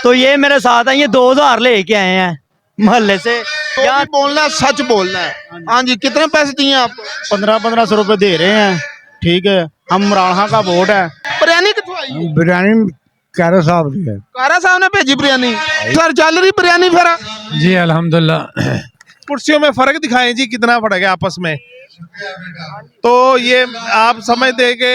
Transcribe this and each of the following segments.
तो ये मेरे साथ है, ये 2000 लेके आए हैं मोहल्ले से। यहाँ बोलना है, सच बोलना है। हाँ जी, कितने पैसे दिए आप? 1500 रुपए दे रहे हैं। ठीक है, हम इमरान खान का वोट है। बिरयानी कितों आई है? बिरयानी कैरा साहब दी है। कारा साहब ने भेजी बिरयानी। सर चल रही बिरयानी फिर? जी अल्हम्दुलिल्लाह। कुर्सियों में फर्क दिखाएं जी, कितना फर्क है आपस में। तो ये आप समझते कि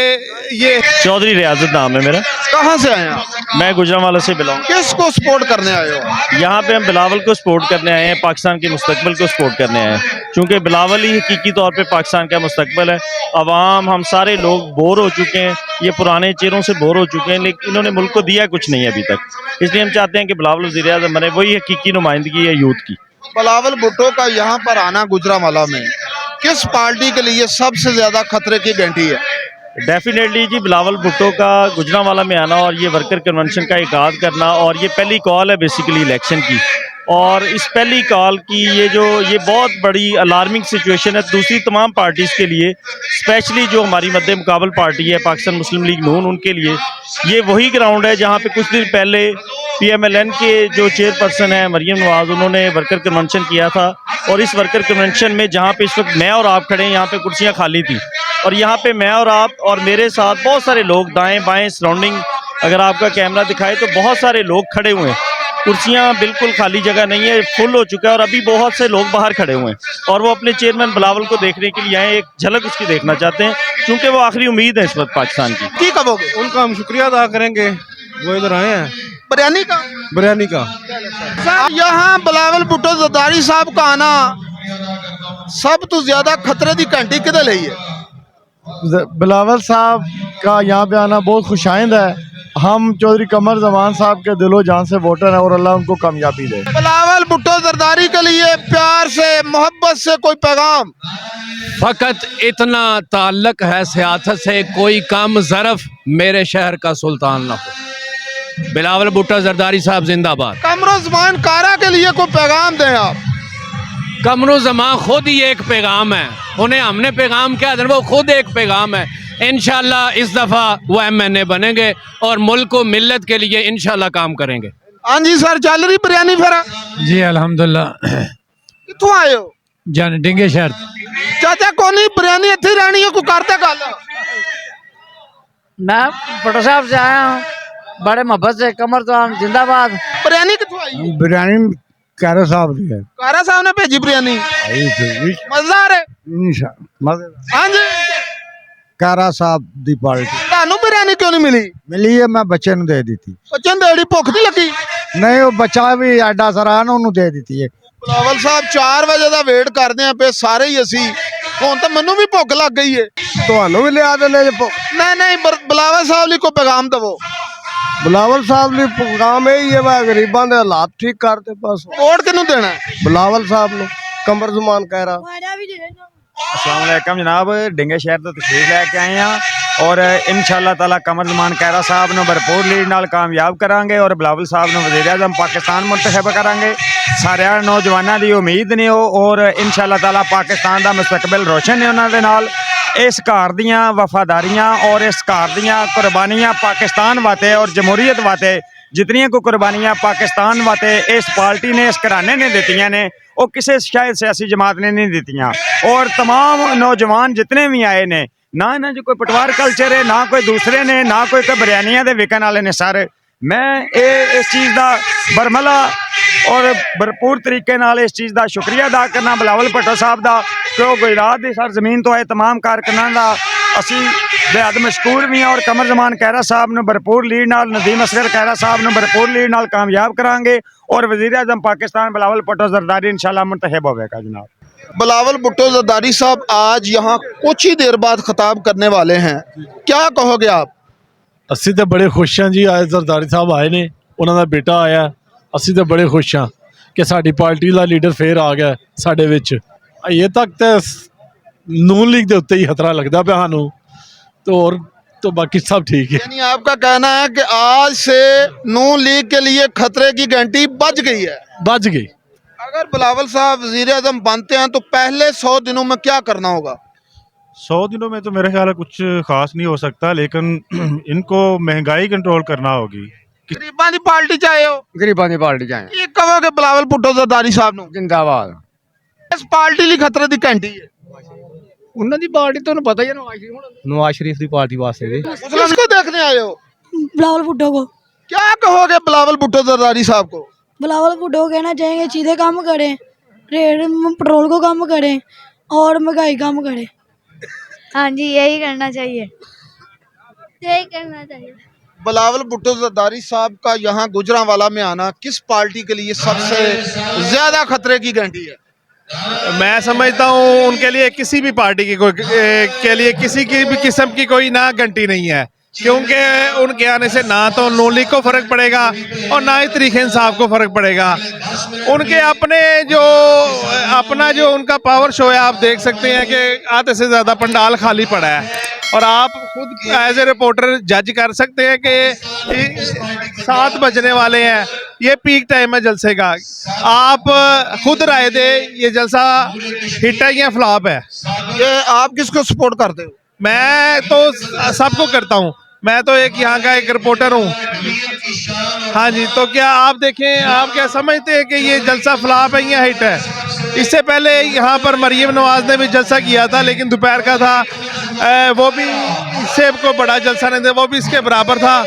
ये चौधरी रियाजत नाम है मेरा। कहाँ से आए आप? मैं गुजरांवाला से बिलोंग। किसको सपोर्ट करने आए हो? यहाँ पे हम बिलावल को सपोर्ट करने आए हैं, पाकिस्तान के मुस्तकबिल को सपोर्ट करने आए हैं, क्योंकि बिलावल ही हकीकी तौर पे पाकिस्तान का मुस्तकबिल है। अवाम, हम सारे लोग बोर हो चुके हैं, ये पुराने चेहरों से बोर हो चुके हैं, लेकिन इन्होंने मुल्क को दिया कुछ नहीं अभी तक। इसलिए हम चाहते हैं कि बिलावल वज़ीर-ए-आज़म बने, वही हकीकी नुमाइंदगी है यूथ की। बिलावल भुट्टो का यहाँ पर आना गुजरांवाला में किस पार्टी के लिए सबसे ज्यादा खतरे की घंटी है? डेफिनेटली जी, बिलावल भुट्टो का गुजरांवाला में आना और ये वर्कर कन्वेंशन का इक़ाद करना, और ये पहली कॉल है बेसिकली इलेक्शन की, और इस पहली कॉल की ये बहुत बड़ी अलार्मिंग सिचुएशन है दूसरी तमाम पार्टीज़ के लिए, स्पेशली जो हमारी मद्दे मुकाबल पार्टी है पाकिस्तान मुस्लिम लीग नून, उनके लिए ये वही ग्राउंड है जहाँ पे कुछ दिन पहले PMLN के जो चेयरपर्सन है मरियम नवाज़, उन्होंने वर्कर कन्वेंशन किया था। और इस वर्कर कन्वेंशन में जहाँ पे इस वक्त मैं और आप खड़े हैं, यहाँ पे कुर्सियाँ खाली थी, और यहाँ पे मैं और आप और मेरे साथ बहुत सारे लोग दाएं बाएं सराउंडिंग, अगर आपका कैमरा दिखाए तो बहुत सारे लोग खड़े हुए हैं। कुर्सियाँ बिल्कुल खाली जगह नहीं है, फुल हो चुका है, और अभी बहुत से लोग बाहर खड़े हुए हैं, और वो अपने चेयरमैन बिलावल को देखने के लिए आए, एक झलक उसकी देखना चाहते हैं, क्योंकि वो आखिरी उम्मीद है इस वक्त पाकिस्तान की। की कहोगे? उनका हम शुक्रिया अदा करेंगे, वो इधर आए हैं। बिरयानी का? बिरयानी का। सर यहाँ बिलावल भुट्टो जरदारी साहब का आना सब तो ज्यादा खतरे की घंटी किधर ली है? बिलावल साहब का यहाँ पे आना बहुत खुशाइंद है। हम चौधरी कमर जमान साहब के दिलो जान से वोटर हैं, और अल्लाह उनको कामयाबी दे। बिलावल भुट्टो जरदारी के लिए प्यार से, मोहब्बत से कोई पैगाम? फ़कत इतना ताल्लुक है सियासत से, कोई कम ज़रफ़ मेरे शहर का सुल्तान ना हो। बिलावल भुट्टो जरदारी साहब जिंदाबाद। कमरो ज़मान कारा के लिए कोई पैगाम दें आप? कमरो ज़मान खुद ही एक पैगाम है, उन्हें हमने पैगाम क्या देना, वो खुद एक पैगाम है। इंशाल्लाह इस दफ़ा वो MNA बनेंगे और मुल्क को मिल्लत के लिए इंशाल्लाह काम करेंगे। हाँ जी सर, चल रही बिरयानी फिर? जी अल्हम्दुलिल्लाह। कितों आए हो? जान डिंगे शहर। चाचा कोनी बिरयानी इत्थे ही रहनी है, कोई करते गल? मैं भुट्टो साहब से आया हूँ, बड़े मोहब्बत से। कमर जमान जिंदाबाद। बिरयानी कितों आई है? बिरयानी कैरा साहब दी है। कारा साहब ने भेजी बिरयानी। मजेदार है? हाँ जी। कैरा साहब दी पार्टी ਤੁਹਾਨੂੰ बिरयानी क्यों नहीं मिली? मिली है, मैं बच्चे ਨੂੰ दे दी थी। बच्चे ਨੂੰ देड़ी भुख नहीं लगी? नहीं, वो बच्चा भी एडा सारा ना उन्होंने दे दी थी। बिलावल साहब 4 ਵਜੇ ਦਾ ਵੇਟ ਕਰਦੇ ਆਂ ਪਏ ਸਾਰੇ ਹੀ ਅਸੀਂ। ਹੁਣ ਤਾਂ ਮੈਨੂੰ ਵੀ ਭੁੱਖ ਲੱਗ ਗਈ ਏ। ਤੁਹਾਨੂੰ ਵੀ ਲਿਆ ਦੇ ਲੈ नहीं नहीं, बिलावल साहब ਲਈ ਕੋਈ पैगाम दवो। बिलावल साहब ने काम यही है, वह गरीबां दे हालात ठीक करते। बस वोट किन्नू देना है? बिलावल साहब ने। कमर जुमान कह रहा। अस्सलाम वालेकुम जनाब, डिंगे शहर तो तशरीफ लैके आए हैं, और इंशाअल्लाह ताला कमर ज़मान कैरा साहब ने भरपूर लीड नाल कामयाब करांगे, और बिलावल साहब ने वज़ीर-ए-आज़म पाकिस्तान मुंतखब करांगे। सारे नौजवानों की उम्मीद ने हो, और इंशाअल्लाह ताला पाकिस्तान का मुस्तकबिल रोशन है उन्होंने नाल। इस घर दियाँ वफादारियाँ और इस घर दियाँ कुर्बानियाँ पाकिस्तान वास्ते और जमहूरीत वास्ते जितनियां को कुर्बानियां पाकिस्तान वास्ते इस पार्टी ने, इस घराने ने दित्तियां ने, वो किसी शायद सियासी जमात ने नहीं दित्तियां। और तमाम नौजवान जितने भी आए ने, ना इन्हां च कोई पटवार कल्चर है, ना कोई दूसरे ने, ना कोई बिरयानियां दे विकन वाले ने। सर मैं इस चीज़ का बरमला और भरपूर तरीके नाल इस चीज़ का शुक्रिया अदा करना बिलावल भुट्टो साहब का, कि वो गुजरात की सर जमीन तो आए तमाम कारकुनां का असी बेहद मशकूर भी हैं, और कमर ज़मान कैरा साहब ने भरपूर लीड नाल, नदीम असगर कैरा साहब ने भरपूर लीड नाल कामयाब करांगे, और वज़ीर-ए-आज़म पाकिस्तान बिलावल भुट्टो जरदारी इंशाअल्लाह मुंतखब होगा जनाब। बिलावल भुट्टो जरदारी साहब आज यहाँ कुछ ही देर बाद खिताब करने वाले हैं, क्या कहोगे आप? ਅਸੀਂ तो बड़े खुश हाँ जी, आज जरदारी साहब आए ने, उन्होंने बेटा आया। ਅਸੀਂ तो बड़े खुश हाँ कि साडी पार्टी का लीडर फिर आ गया साडे विच। अजे तक तो नून लीग के उत्ते ही खतरा लगता पे सानू, तो और तो बाकी सब ठीक है। यानी आपका कहना है कि आज से नून लीग के लिए खतरे की घंटी बज गई है? बच गई। अगर बिलावल साहब वज़ीर-ए-आज़म बनते हैं तो पहले 100 दिनों में क्या करना होगा? 100 दिनों में तो मेरे ख्याल है कुछ खास नहीं हो सकता, लेकिन इनको महंगाई कंट्रोल करना होगी, ਗਰੀਬਾਂ ਦੀ ਪਾਰਟੀ ਚ ਆਏ ਹੋ, ਗਰੀਬਾਂ ਦੀ ਪਾਰਟੀ ਚ ਆਏ ਕੀ ਕਹੋਗੇ ਬਿਲਾਵਲ ਭੁੱਟੋ ਜ਼ਰਦਾਰੀ ਸਾਹਿਬ ਨੂੰ? ਜਿੰਦਾਬਾਦ। ਇਸ ਪਾਰਟੀ ਲਈ ਖਤਰੇ ਦੀ ਘੰਟੀ ਹੈ। ਉਹਨਾਂ ਦੀ ਪਾਰਟੀ ਤੁਹਾਨੂੰ ਪਤਾ ਹੀ ਹੈ नवाज शरीफ की पार्टी वास्ते जी किसको देखने आए हो? बिलावल भुट्टो को। क्या कहोगे बिलावल भुट्टो जरदारी साहब को? बिलावल भुट्टो को कहना चाहेंगे सीधे काम करें, रेट पेट्रोल को कम करें और महंगाई कम करें। हाँ जी, यही करना चाहिए, यही करना चाहिए। बिलावल भुट्टो जरदारी साहब का यहाँ गुजरांवाला में आना किस पार्टी के लिए सबसे ज्यादा खतरे की घंटी है? मैं समझता हूँ उनके लिए किसी भी पार्टी की के लिए किसी की भी किस्म की कोई ना घंटी नहीं है, क्योंकि उनके आने से ना तो नून लीग को फ़र्क पड़ेगा और ना ही तरीक़े इंसाफ को फ़र्क पड़ेगा। उनके अपना जो उनका पावर शो है, आप देख सकते हैं कि आधे से ज़्यादा पंडाल खाली पड़ा है और आप खुद एज ए रिपोर्टर जज कर सकते हैं कि 7 बजने वाले हैं, ये पीक टाइम है जलसे का। आप खुद राय दे, ये जलसा हिट है या फ्लॉप है? ये आप किसको सपोर्ट करते हो? मैं तो सबको करता हूँ, मैं तो एक यहाँ का एक रिपोर्टर हूँ। हाँ जी, तो क्या आप देखें, आप क्या समझते हैं कि ये जलसा फ्लॉप है या हिट है? इससे पहले यहाँ पर मरियम नवाज ने भी जलसा किया था, लेकिन दोपहर का था, वो भी इससे को बड़ा जलसा नहीं था, वो भी इसके बराबर था।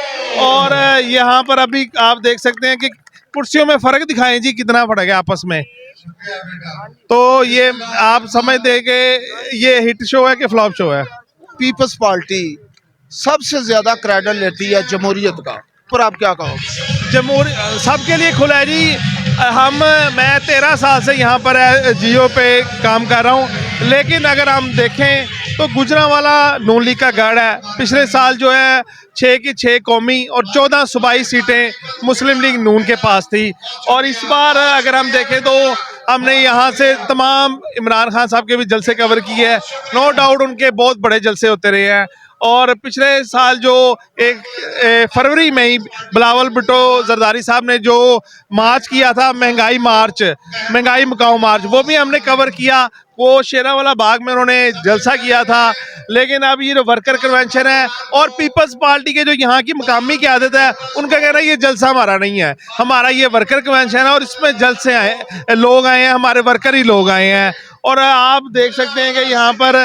और यहाँ पर अभी आप देख सकते हैं कि कुर्सियों में फ़र्क दिखाएं जी, कितना फ़र्क है आपस में। तो ये आप समझते हैं कि ये हिट शो है कि फ्लॉप शो है? पीपल्स पार्टी सबसे ज्यादा क्रेडिट लेती है जमहूरियत का, पर आप क्या कहोगे? जमहूरी सबके लिए खुला है जी। मैं 13 साल से यहाँ पर जियो पे काम कर रहा हूँ, लेकिन अगर हम देखें तो गुजरांवाला नून लीग का गढ़ है। पिछले साल जो है 6 की 6 कौमी और 14 सूबाई सीटें मुस्लिम लीग नून के पास थी। और इस बार अगर हम देखें तो हमने यहाँ से तमाम इमरान खान साहब के भी जलसे कवर किए हैं। नो डाउट उनके बहुत बड़े जलसे होते रहे हैं। और पिछले साल जो एक फरवरी में ही बिलावल भुट्टो जरदारी साहब ने जो मार्च किया था, महंगाई मुकाओ मार्च, वो भी हमने कवर किया। वो शेरावाला बाग में उन्होंने जलसा किया था। लेकिन अब ये जो वर्कर कन्वेंशन है और पीपल्स पार्टी के जो यहाँ की मुकामी क़यादत है, उनका कहना है ये जलसा हमारा नहीं है, हमारा ये वर्कर कन्वेंशन है और इसमें जलसे आए लोग आए हैं, हमारे वर्कर ही लोग आए हैं। और आप देख सकते हैं कि यहाँ पर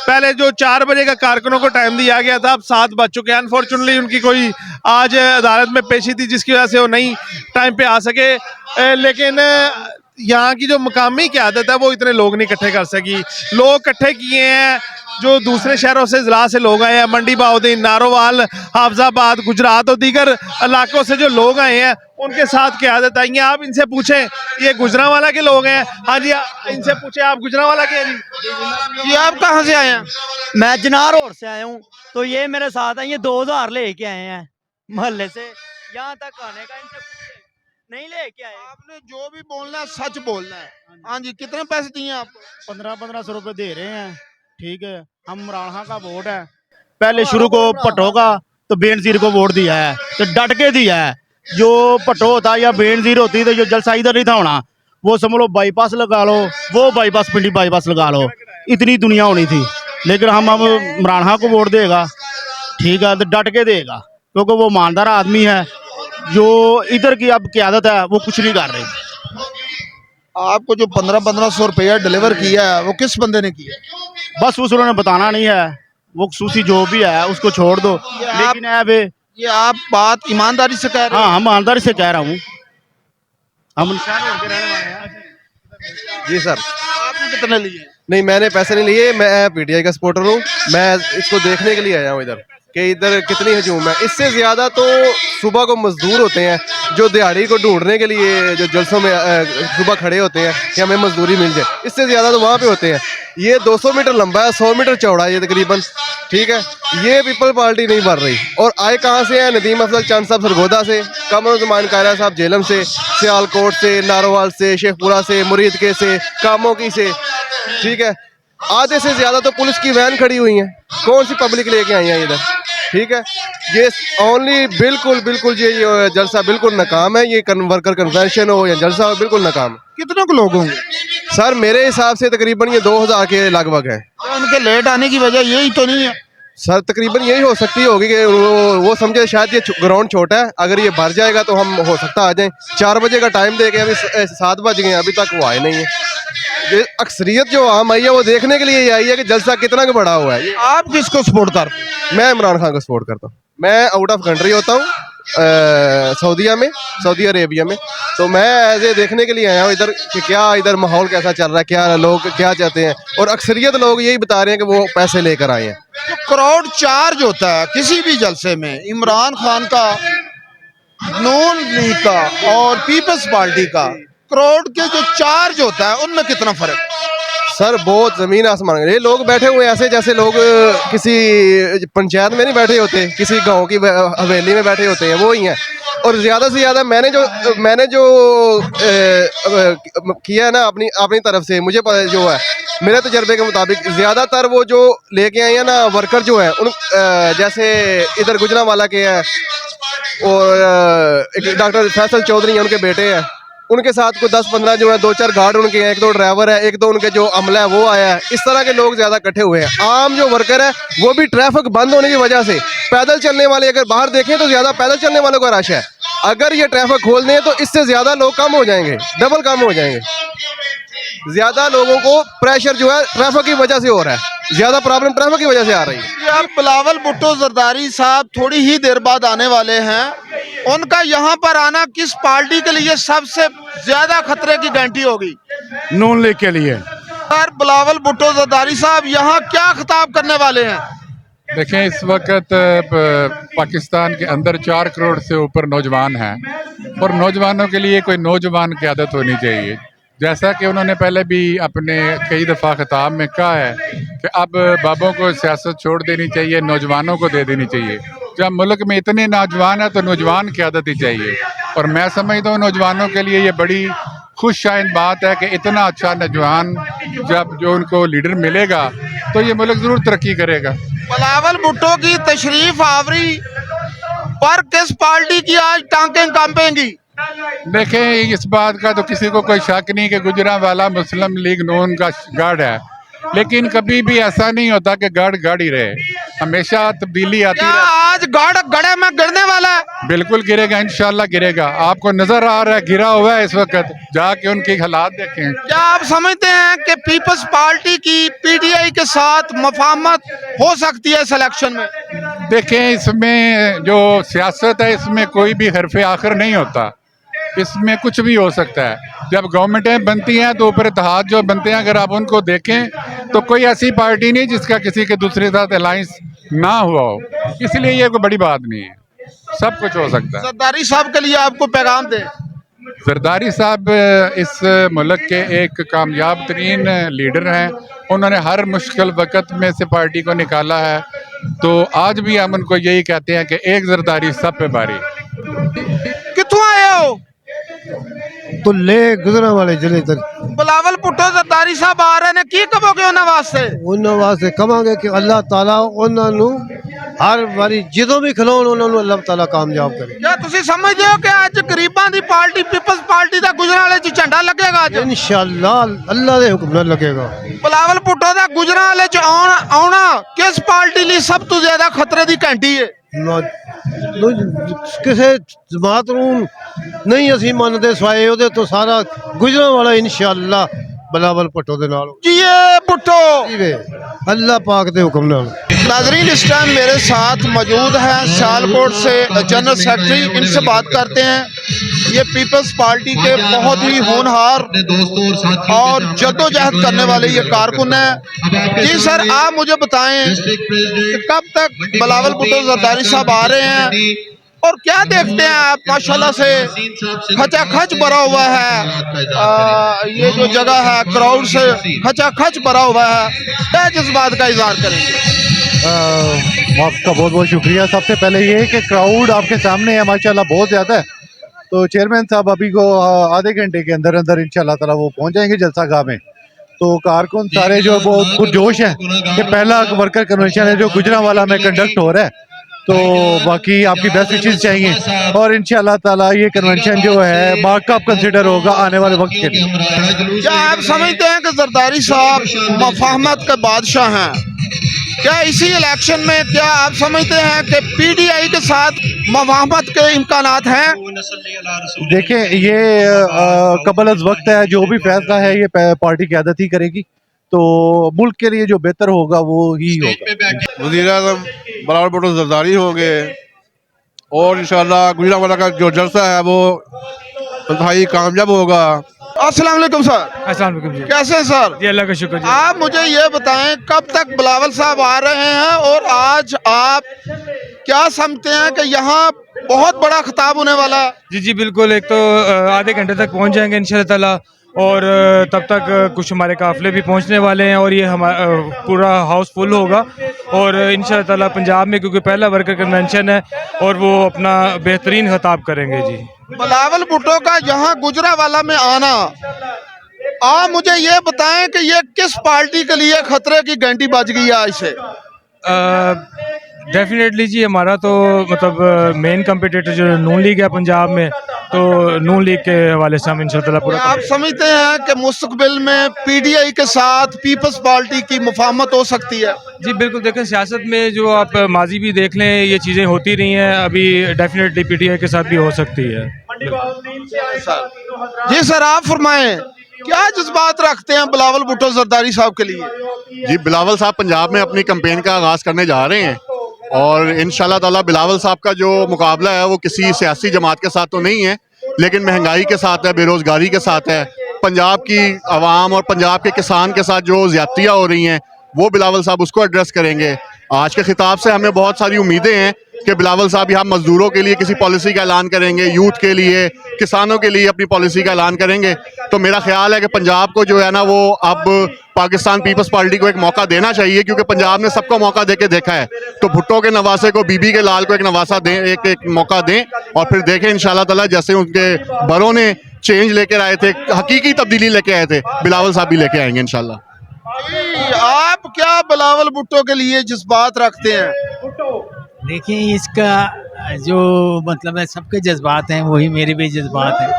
पहले जो 4 बजे का कारकुनों को टाइम दिया गया था, अब 7 बज चुके हैं। अनफॉर्चुनेटली उनकी कोई आज अदालत में पेशी थी, जिसकी वजह से वो नहीं टाइम पे आ सके। लेकिन यहाँ की जो मुकामी क़यादत है वो इतने लोग नहीं इकट्ठे कर सकी। लोग इकट्ठे किए हैं जो दूसरे शहरों से, ज़िला से लोग आए हैं, मंडी बहाउद्दीन, नारोवाल, हाफजाबाद, गुजरात और दीगर इलाकों से जो लोग आए हैं, उनके साथ क़यादत आई है। आप इनसे पूछें, ये गुजरांवाला के लोग हैं। हाँ जी, इनसे पूछें, आप गुजरांवाला के हैं जी? ये आप कहाँ से आए हैं? मैं जनार रोड से आया हूँ। तो ये मेरे साथ है, ये 2000 लेके आए हैं मोहल्ले से यहाँ तक आने का। इनसे नहीं लेके आए। आपने जो भी बोलना है सच बोलना है। हाँ जी, कितने पैसे दिए आपको? 1500 रुपए दे रहे हैं। ठीक है, हम इमरान खान का वोट है, पहले शुरू को भट्टो का तो बेनजीर को वोट दिया है, तो डट के दिया है। जो भट्टो होता या बेनजीर होती तो जो जलसा इधर नहीं था होना। वो समझ लो बाईपास लगा लो, वो बाईपास पिंडी बाईपास लगा लो, इतनी दुनिया होनी थी। लेकिन हम अब इमरान खान को वोट देगा, ठीक है, तो डट के देगा, क्योंकि वो ईमानदार आदमी है। जो इधर की अब क़यादत है वो कुछ नहीं कर रही। आपको जो 1500 रुपया डिलीवर किया है, वो किस बंदे ने किया? बस उस उन्होंने बताना नहीं है, वो खसूसी जो भी है उसको छोड़ दो। लेकिन ये आप बात ईमानदारी से कह रहे हैं? हाँ, हम ईमानदारी से कह रहा हूँ। हम जी सर। आपने कितने लिए? नहीं, मैंने पैसे नहीं लिए, मैं पीटीआई का सपोर्टर हूँ। मैं इसको देखने के लिए आया हूँ इधर कि इधर कितनी हजूम है। इससे ज़्यादा तो सुबह को मजदूर होते हैं जो दिहाड़ी को ढूंढने के लिए जो जलसों में सुबह खड़े होते हैं कि हमें मजदूरी मिल जाए। इससे ज़्यादा तो वहाँ पे होते हैं। ये 200 मीटर लंबा है, 100 मीटर चौड़ा है ये तकरीबन, ठीक है। ये पीपल पार्टी नहीं बढ़ रही। और आए कहाँ से है? नदीम अफजल चंद साहब सरगोदा से, कमरुज़्ज़मान कायरा साहब झेलम से, सियालकोट से, नारोवाल से, शेखपुरा से, मुरीदके से, कामोकी से, ठीक है। आधे से ज़्यादा तो पुलिस की वैन खड़ी हुई है। कौन सी पब्लिक लेके आई है इधर, ठीक है। ये ओनली बिल्कुल ये जलसा बिल्कुल नाकाम है। ये वर्कर कन्वेंशन हो या जलसा हो, बिल्कुल नाकाम है। कितने को लोग होंगे सर? मेरे हिसाब से तकरीबन ये 2000 के लगभग है। उनके लेट आने की वजह यही तो नहीं है? सर तकरीबन यही हो सकती होगी कि वो समझे शायद ये ग्राउंड छोटा है, अगर ये भर जाएगा तो हम हो सकता आ जाएं। 4 बजे का टाइम दे के अभी 7 बज गए, अभी तक वो आए नहीं है। ये अक्सरियत जो आम आई है वो देखने के लिए ये आई है कि जलसा कितना का बड़ा हुआ है। आप किसको सपोर्ट करते हैं? मैं इमरान खान को सपोर्ट करता हूँ। मैं आउट ऑफ कंट्री होता हूँ, सऊदी अरेबिया में, तो मैं ऐसे देखने के लिए आया हूँ इधर कि क्या इधर माहौल कैसा चल रहा है, क्या लोग क्या चाहते हैं, और अक्सरियत लोग यही बता रहे हैं कि वो पैसे लेकर आए हैं। तो क्राउड चार्ज होता है किसी भी जलसे में, इमरान खान का, नून लीग का और पीपल्स पार्टी का, क्राउड के जो चार्ज होता है उनमें कितना फर्क? सर बहुत जमीन आसमान। ये लोग बैठे हुए ऐसे जैसे लोग किसी पंचायत में नहीं बैठे होते, किसी गांव की हवेली में बैठे होते हैं, वो ही हैं। और ज़्यादा से ज़्यादा मैंने जो किया है ना अपनी तरफ से, मुझे पता जो है मेरे तजर्बे के मुताबिक, ज़्यादातर वो जो लेके आए हैं ना वर्कर जो है उन जैसे इधर गुजरांवाला के हैं और एक डॉक्टर फैसल चौधरी हैं, उनके बेटे हैं, उनके साथ को 10-15 जो है, 2-4 गार्ड उनके हैं, 1-2 ड्राइवर है, 1-2 उनके जो अमला है वो आया है। इस तरह के लोग ज़्यादा इकट्ठे हुए हैं। आम जो वर्कर है वो भी ट्रैफिक बंद होने की वजह से, पैदल चलने वाले अगर बाहर देखें तो ज़्यादा पैदल चलने वालों का रश है। अगर ये ट्रैफिक खोल दें तो इससे ज़्यादा लोग कम हो जाएंगे, डबल कम हो जाएंगे। ज़्यादा लोगों को प्रेशर जो है ट्रैफिक की वजह से हो रहा है, ज़्यादा प्रॉब्लम ट्रैफिक की वजह से आ रही है। अब बिलावल भुट्टो जरदारी साहब थोड़ी ही देर बाद आने वाले हैं, उनका यहाँ पर आना किस पार्टी के लिए सबसे ज्यादा खतरे की घंटी होगी? नून लीग के लिए। सर बिलावल भुट्टो जरदारी साहब यहाँ क्या खिताब करने वाले हैं? देखें, इस वक्त पाकिस्तान के अंदर 4 करोड़ से ऊपर नौजवान हैं और नौजवानों के लिए कोई नौजवान क़यादत होनी चाहिए। जैसा कि उन्होंने पहले भी अपने कई दफ़ा खिताब में कहा है कि अब बाबों को सियासत छोड़ देनी चाहिए, नौजवानों को दे देनी चाहिए। जब मुल्क में इतने नौजवान हैं तो नौजवान क़यादत ही चाहिए, और मैं समझता हूँ नौजवानों के लिए ये बड़ी खुश आइंद बात है कि इतना अच्छा नौजवान जब जो उनको लीडर मिलेगा तो ये मुल्क ज़रूर तरक्की करेगा। बिलावल भुट्टो की तशरीफ आवरी पर किस पार्टी की आज टांकें कांपेंगी? देखें, इस बात का तो किसी को कोई शक नहीं कि गुजरांवाला मुस्लिम लीग नून का गढ़ है, लेकिन कभी भी ऐसा नहीं होता कि गढ़ ही रहे, हमेशा तब्दीली आती है। आज गढ़े में गिरने वाला है? बिल्कुल गिरेगा, इंशाल्लाह गिरेगा। आपको नजर आ रहा है गिरा हुआ है इस वक्त, जाके उनके हालात देखें। क्या आप समझते हैं कि पीपल्स पार्टी की पीटीआई के साथ मफाहमत हो सकती है इस इलेक्शन में? देखें, इसमें जो सियासत है इसमें कोई भी हरफ आखिर नहीं होता, इसमें कुछ भी हो सकता है। जब गवर्नमेंटें बनती हैं तो ऊपर इत्तेहाद जो बनते हैं, अगर आप उनको देखें तो कोई ऐसी पार्टी नहीं जिसका किसी के दूसरे साथ अलायंस ना हुआ हो, इसलिए ये कोई बड़ी बात नहीं है, सब कुछ हो सकता है। जरदारी साहब के लिए आपको पैगाम दें? जरदारी साहब इस मुल्क के एक कामयाब तरीन लीडर हैं, उन्होंने हर मुश्किल वक्त में से पार्टी को निकाला है, तो आज भी हम उनको यही कहते हैं कि एक जरदारी सब पे भारी। कित्थों आए हो? तो ले गुजरांवाले जिले तक। बिलावल भुट्टो जरदारी साहब आ रहे ने, की कहोगे उन्हां वास्ते? कहांगे कि अल्लाह ताला उन्हां नूं हर वारी ਜਦੋਂ भी खिलाउण उन्हां नूं अल्लाह ताला कामयाब करे। क्या तुसी समझदे हो कि आज गरीबां दी पार्टी पीपल्स पार्टी दा गुजरांवाले च झंडा लगेगा? आज इंशाअल्लाह अल्लाह दे हुक्म नाल लगेगा। बिलावल भुट्टो दा गुजरांवाले च आउणा किस पार्टी ਲਈ ਸਭ ਤੋਂ ਜ਼ਿਆਦਾ ਖਤਰੇ ਦੀ ਘੰਟੀ ਹੈ? ਕਿਸੇ ਜਮਾਤ ਨੂੰ ਨਹੀਂ ਅਸੀਂ ਮੰਨਦੇ ਸਵਾਏ ਉਹਦੇ ਤੋਂ ਸਾਰਾ ਗੁਜਰਾਂਵਾਲਾ इंशाअल्लाह बिलावल भुट्टो दे नाल जीए भुट्टो जीवे अल्लाह पाक दे हुक्म नाल। नाजरीन, इस टाइम मेरे साथ मौजूद हैं सियालकोट से जनरल सेक्रेटरी, इनसे बात करते हैं। ये पीपल्स पार्टी के बहुत ही होनहार और जद्दोजहद करने वाले ये कारकुन हैं। जी सर, आप मुझे बताएं कि कब तक बिलावल भुट्टो जरदारी साहब आ रहे हैं और क्या देखते हैं आप? माशाल्लाह से खचाखच भरा हुआ है, ये जो जगह है क्राउड से खचाखच भरा हुआ है, क्या जज्बात का इजहार करेंगे? आपका बहुत बहुत शुक्रिया। सबसे पहले ये है कि क्राउड आपके सामने है, माशाल्लाह बहुत ज़्यादा है। तो चेयरमैन साहब अभी को आधे घंटे के अंदर अंदर इंशाल्लाह ताला वो पहुँच जाएंगे जलसागाह में। तो कारकुन सारे जो बहुत पुरजोश हैं कि पहला वर्कर कन्वेंशन है जो गुजरांवाला में कंडक्ट हो रहा है, तो बाकी आपकी बेस्ट विशेस चाहिए और इंशाल्लाह ताला ये कन्वेंशन जो है मार्कअप कंसिडर होगा आने वाले वक्त के लिए। क्या आप समझते हैं कि जरदारी साहब मफाहमत के बादशाह हैं? क्या इसी इलेक्शन में क्या आप समझते हैं कि पीडीआई के साथ मुफाहमत के इम्कानात हैं? देखें, ये कबल अज़ वक्त है, जो भी फैसला है ये पार्टी क़यादत ही करेगी, तो मुल्क के लिए जो बेहतर होगा वो ही होगा। वज़ीर-ए-आज़म बिलावल भुट्टो ज़रदारी होंगे और इंशाल्लाह गुजरांवाला का जो जलसा है वो इंतहाई कामयाब होगा। अस्सलाम वालेकुम सर। अस्सलाम वालेकुम जी। कैसे हैं सर? जी अल्लाह का शुक्र जी। आप मुझे ये बताएं कब तक बिलावल साहब आ रहे हैं और आज आप क्या समझते हैं कि यहाँ बहुत बड़ा खिताब होने वाला है? जी बिल्कुल, एक तो आधे घंटे तक पहुंच जाएंगे इंशाल्लाह ताला, और तब तक कुछ हमारे काफ़िले भी पहुंचने वाले हैं और ये हमारा पूरा हाउस फुल होगा। और इंशाल्लाह ताला पंजाब में क्योंकि पहला वर्कर कन्वेंशन है और वो अपना बेहतरीन खिताब करेंगे जी। बिलावल भुट्टो का यहाँ गुजरांवाला में आना, आप मुझे ये बताएं कि ये किस पार्टी के लिए खतरे की घंटी बज गई है आज से? डेफिनेटली जी, हमारा तो मतलब मेन कम्पिटिटर जो नून लीग है पंजाब में, तो नून लीग के हवाले से हम इंशाल्लाह पूरा। आप समझते हैं कि मुस्तकबिल में पीडीआई के साथ पीपल्स पार्टी की मुफाहमत हो सकती है? जी बिल्कुल, देखें सियासत में जो आप माजी भी देख लें ये चीज़ें होती रही हैं, अभी डेफिनेटली पीटीआई के साथ भी हो सकती है। जी सर, आप फरमाएं क्या जज्बात रखते हैं बिलावल भुट्टो जरदारी साहब के लिए? जी, बिलावल साहब पंजाब में अपनी कैंपेन का आगाज़ करने जा रहे हैं और इंशाल्लाह ताला बिलावल साहब का जो मुकाबला है वो किसी सियासी जमात के साथ तो नहीं है, लेकिन महंगाई के साथ है, बेरोज़गारी के साथ है, पंजाब की आवाम और पंजाब के किसान के साथ जो ज़्यादतियाँ हो रही हैं वो बिलावल साहब उसको एड्रेस करेंगे। आज के खिताब से हमें बहुत सारी उम्मीदें हैं कि बिलावल साहब यहाँ मजदूरों के लिए किसी पॉलिसी का ऐलान करेंगे, यूथ के लिए, किसानों के लिए अपनी पॉलिसी का ऐलान करेंगे। तो मेरा ख्याल है कि पंजाब को जो है ना वो अब पाकिस्तान पीपल्स पार्टी को एक मौका देना चाहिए, क्योंकि पंजाब ने सबको मौका देके देखा है। तो भुट्टो के नवासे को, बीबी के लाल को एक नवासा दें, एक मौका दें और फिर देखें इंशाल्लाह ताला जैसे उनके बड़ों ने चेंज लेकर आए थे, हकीकी तब्दीली लेके आए थे, बिलावल साहब भी लेके आएंगे इंशाल्लाह। आप क्या बिलावल भुट्टो के लिए जज्बात रखते हैं? देखिए, इसका जो मतलब है सबके जज्बात हैं वही मेरे भी जज्बात हैं।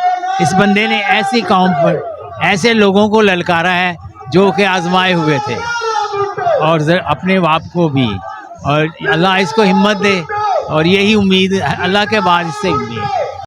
इस बंदे ने ऐसी कौम पर ऐसे लोगों को ललकारा है जो कि आजमाए हुए थे और अपने बाप को भी, और अल्लाह इसको हिम्मत दे और यही उम्मीद अल्लाह के बाद इससे उम्मीद।